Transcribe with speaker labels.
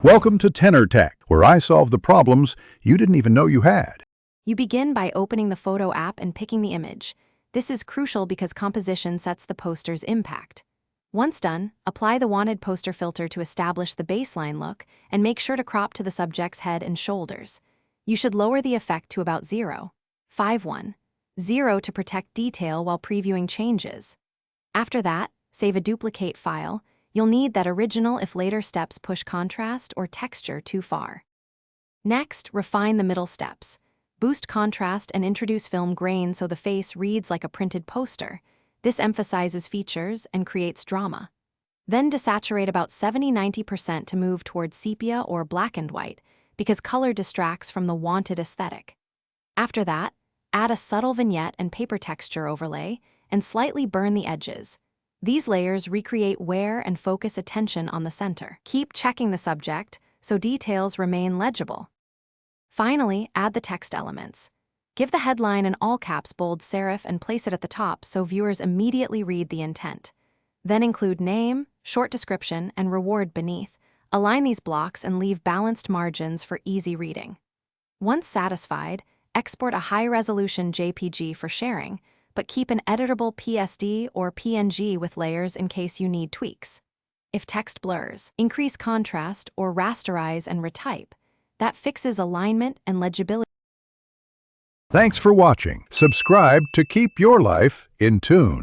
Speaker 1: Welcome to Tenor Tech, where I solve the problems you didn't even know you had.
Speaker 2: You begin by opening the photo app and picking the image. This is crucial because composition sets the poster's impact. Once done, apply the wanted poster filter to establish the baseline look and make sure to crop to the subject's head and shoulders. You should lower the effect to about 0.51, 0 to protect detail while previewing changes. After that, save a duplicate file. You'll need that original if later steps push contrast or texture too far. Next, refine the middle steps. Boost contrast and introduce film grain so the face reads like a printed poster. This emphasizes features and creates drama. Then desaturate about 70–90% to move towards sepia or black and white, because color distracts from the wanted aesthetic. After that, add a subtle vignette and paper texture overlay, and slightly burn the edges. These layers recreate wear and focus attention on the center. Keep checking the subject so details remain legible. Finally, add the text elements. Give the headline an all-caps bold serif and place it at the top so viewers immediately read the intent. Then include name, short description, and reward beneath. Align these blocks and leave balanced margins for easy reading. Once satisfied, export a high-resolution JPG for sharing, but keep an editable PSD or PNG with layers in case you need tweaks. If text blurs, increase contrast or rasterize and retype. That fixes alignment and legibility.
Speaker 1: Thanks for watching. Subscribe to keep your life in tune.